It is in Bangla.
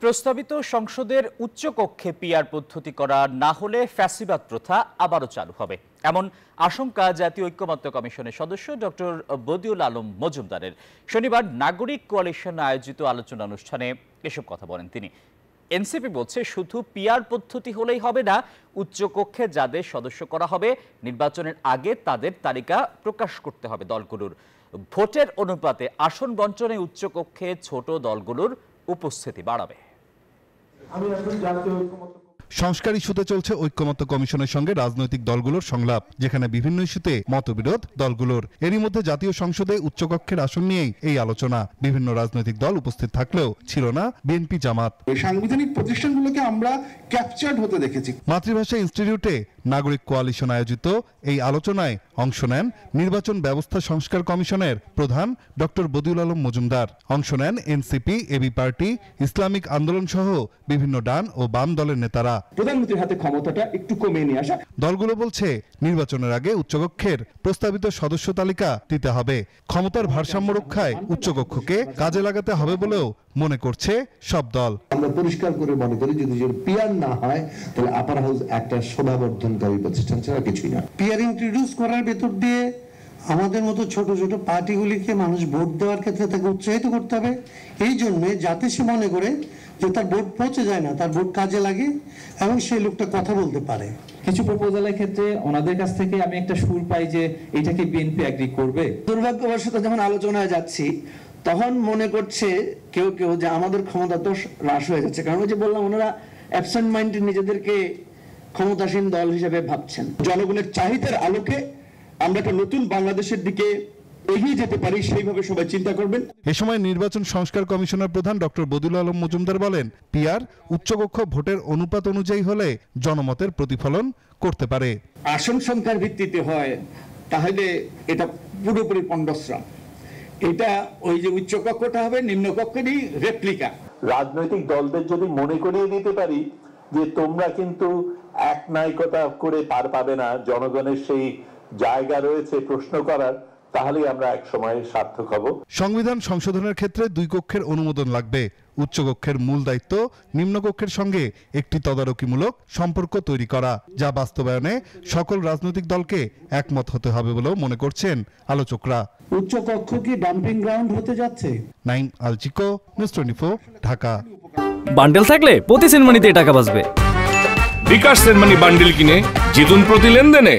প্রস্তাবিত সংসদের উচ্চকক্ষে পিআর পদ্ধতি করা না হলে ফ্যাসিবাদ প্রথা আবারও চালু হবে, এমন আশঙ্কা জাতীয় ঐক্যমত্য কমিশনের সদস্য ডক্টর বদিউল আলম মজুমদারের। শনিবার নাগরিক কোয়ালিশন আয়োজিত আলোচনা অনুষ্ঠানে এসব কথা বলেন তিনি। এনসিপি বলছে, শুধু পিআর পদ্ধতি হলেই হবে না, উচ্চকক্ষে যাদের সদস্য করা হবে নির্বাচনের আগে তাদের তালিকা প্রকাশ করতে হবে দলগুলোর। ভোটের অনুপাতে আসন বণ্টনে উচ্চকক্ষে ছোট দলগুলোর উপস্থিতি বাড়াবে। সংস্কার ইস্যুতে চলছে ঐক্যমত্য কমিশনের সঙ্গে রাজনৈতিক দলগুলোর সংলাপ, যেখানে বিভিন্ন ইস্যুতে মতবিরোধ দলগুলোর। এরই মধ্যে জাতীয় সংসদে উচ্চকক্ষের আসন নিয়েই এই আলোচনা। বিভিন্ন রাজনৈতিক দল উপস্থিত থাকলেও ছিল না বিএনপি জামাত। সাংবিধানিক প্রতিষ্ঠানগুলোকে আমরা ক্যাপচার্ড হতে দেখেছি। মাতৃভাষা ইনস্টিটিউটে নাগরিক কোয়ালিশন আয়োজিত এই আলোচনায় অংশ নেন নির্বাচন ব্যবস্থা সংস্কার কমিশনের প্রধান ডক্টর বদিউল আলম মজুমদার। অংশ নেন এনসিপি, এবি পার্টি, ইসলামিক আন্দোলন সহ বিভিন্ন ডান ও বাম দলের নেতারা। প্রধানমন্ত্রীর হাতে ক্ষমতাটা একটু কমিয়ে নিয়ে আসা। দলগুলো বলছে, নির্বাচনের আগে উচ্চকক্ষের প্রস্তাবিত সদস্য তালিকা দিতে হবে। ক্ষমতার ভারসাম্য রক্ষায় উচ্চকক্ষকে কাজে লাগাতে হবে বলেও মনে করছে সব দল। আমরা পরিষ্কার করে মনে করি, যদি পিআর না হয় তাহলে আপার হাউস একটা শোভাবর্ধনকারী প্রতিষ্ঠান ছাড়া কিছুই না। পিআর ইন্ট্রোডিউস করার ভেতর দিয়ে আমাদের মতো ছোট ছোট পার্টিগুলিকে মানুষ ভোট দেওয়ার ক্ষেত্রে তাকে উৎসাহিত করতে হবে, এই জন্য যাতে সে মনে করে যে তার ভোট পৌঁছে যায় না, তার ভোট কাজে লাগে এবং সেই লোকটা কথা বলতে পারে। কিছু প্রপোজালের ক্ষেত্রে ওনাদের কাছ থেকে আমি একটা সুর পাই যে এটাকে বিএনপি এগ্রি করবে। দুর্ভাগ্যবশত যখন আলোচনায় যাচ্ছি তখন মনে করছে কেউ কেউ যে আমাদের ক্ষমতা তো হ্রাস হয়ে যাচ্ছে, কারণ ওই যে বললাম, ওনারা অ্যাবসেন্ট মাইন্ডেড নিজেদেরকে ক্ষমতাসীন দল হিসেবে ভাবছেন। জনগণের চাহিদার আলোকে আমরা একটা নতুন বাংলাদেশের দিকে এগিয়ে যেতে পারি, সেইভাবে সবাই চিন্তা করবেন। এ সময় নির্বাচন সংস্কার কমিশনের প্রধান ডক্টর বদিউল আলম মজুমদার বলেন, পিআর উচ্চকক্ষ ভোটের অনুপাত অনুযায়ী হলে জনমতের প্রতিফলন করতে পারে। আসন সংখ্যার ভিত্তিতে হয় তাহলে এটা পুরোপুরি পণ্ডশ্রম। এটা ওই যে উচ্চকক্ষটা হবে নিম্নকক্ষেরই রেপ্লিকা। রাজনৈতিক দলদের যদি মনে করিয়ে দিতে পারি যে তোমরা কিন্তু এক নায়িকতা করে পার পাবে না, জনগণের সেই জায়গা রয়েছে প্রশ্ন করার, তাহলেই আমরা এক সময় সার্থক হব। সংবিধান সংশোধনের ক্ষেত্রে দুই কক্ষের অনুমোদন লাগবে। উচ্চকক্ষের মূল দায়িত্ব নিম্নকক্ষের সঙ্গে একটি তদারকিমূলক সম্পর্ক তৈরি করা, যা বাস্তবায়নে সকল রাজনৈতিক দলকে একমত হতে হবে বলেও মনে করছেন আলোচকরা। উচ্চকক্ষ কি ডাম্পিং গ্রাউন্ড হতে যাচ্ছে? নাইম আলচিকো, নিউজ 24, ঢাকা। বান্ডেল থাকলে প্রতি সেনমানিতে টাকা বাঁচবে। বিকাশ সেনমানি বান্ডেল কিনে জিতুন প্রতি লেনদেনে।